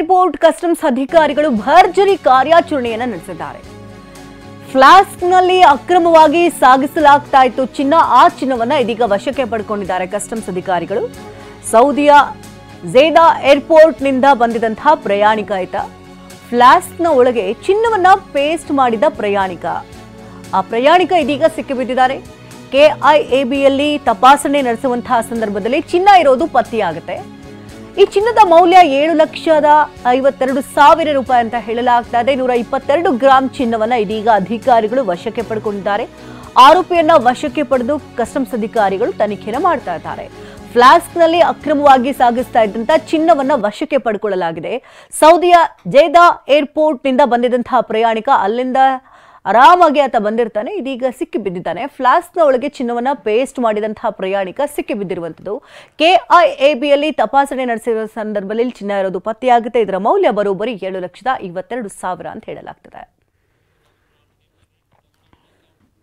Airport customs ಅಧಿಕಾರಿಗಳು ಭರ್ಜರಿ ಕಾರ್ಯಾಚರಣೆಯನ್ನು ನಡೆಸಿದ್ದಾರೆ. ಫ್ಲಾಸ್ಕ್ನಲ್ಲಿ ಅಕ್ರಮವಾಗಿ ಸಾಗಿಸಲಾಗ್ತಾ ಇತ್ತು ಚಿನ್ನ. ಆ ಚಿನ್ನವನ್ನ ಇದೀಗ ವಶಕ್ಕೆ ಪಡ್ಕೊಂಡಿದ್ದಾರೆ ಕಸ್ಟಮ್ಸ್ ಅಧಿಕಾರಿಗಳು. ಸೌದಿಯ ಝೇದಾ ಏರ್ಪೋರ್ಟ್ನಿಂದ ಬಂದಿದ್ದಂತಹ ಪ್ರಯಾಣಿಕ ಆಯ್ತ. ಫ್ಲಾಸ್ಕ್ನ ಒಳಗೆ ಚಿನ್ನವನ್ನ ಪೇಸ್ಟ್ ಮಾಡಿದ ಪ್ರಯಾಣಿಕ. ಆ ಪ್ರಯಾಣಿಕ ಇದೀಗ ಸಿಕ್ಕಿಬಿದ್ದಿದ್ದಾರೆ. ಕೆಐಎಬಿಯಲ್ಲಿ ತಪಾಸಣೆ ನಡೆಸುವಂತಹ ಸಂದರ್ಭದಲ್ಲಿ ಚಿನ್ನ ಇರೋದು ಪತ್ತೆಯಾಗುತ್ತೆ. ಈ ಚಿನ್ನದ ಮೌಲ್ಯ 7,52,000 ರೂಪಾಯಿ ಅಂತ ಹೇಳಲಾಗ್ತಾ ಇದೆ. 122 ಗ್ರಾಂ ಚಿನ್ನವನ್ನ ಇದೀಗ ಅಧಿಕಾರಿಗಳು ವಶಕ್ಕೆ ಪಡ್ಕೊಂಡಿದ್ದಾರೆ. ಆರೋಪಿಯನ್ನ ವಶಕ್ಕೆ ಪಡೆದು ಕಸ್ಟಮ್ಸ್ ಅಧಿಕಾರಿಗಳು ತನಿಖೆಯನ್ನು ಮಾಡ್ತಾ ಇದ್ದಾರೆ. ಫ್ಲಾಸ್ಕ್ನಲ್ಲಿ ಅಕ್ರಮವಾಗಿ ಸಾಗಿಸ್ತಾ ಇದ್ದಂತಹ ಚಿನ್ನವನ್ನ ವಶಕ್ಕೆ ಪಡ್ಕೊಳ್ಳಲಾಗಿದೆ. ಸೌದಿಯ ಝೇದಾ ಏರ್ಪೋರ್ಟ್ನಿಂದ ಬಂದಿದ್ದಂತಹ ಪ್ರಯಾಣಿಕ ಅಲ್ಲಿಂದ ಆರಾಮಾಗಿ ಆತ ಬಂದಿರ್ತಾನೆ. ಇದೀಗ ಸಿಕ್ಕಿ ಬಿದ್ದಿದ್ದಾನೆ. ಫ್ಲಾಸ್ಕ್ನ ಒಳಗೆ ಚಿನ್ನವನ್ನ ಪೇಸ್ಟ್ ಮಾಡಿದಂತಹ ಪ್ರಯಾಣಿಕ ಸಿಕ್ಕಿ ಬಿದ್ದಿರುವಂಥದ್ದು. ಕೆಐಎಬಿಯಲ್ಲಿ ತಪಾಸಣೆ ನಡೆಸಿರುವ ಸಂದರ್ಭದಲ್ಲಿ ಚಿನ್ನ ಇರೋದು ಪತ್ತೆಯಾಗುತ್ತೆ. ಇದರ ಮೌಲ್ಯ ಬರೋಬ್ಬರಿ 7,52,000 ಅಂತ ಹೇಳಲಾಗ್ತದೆ.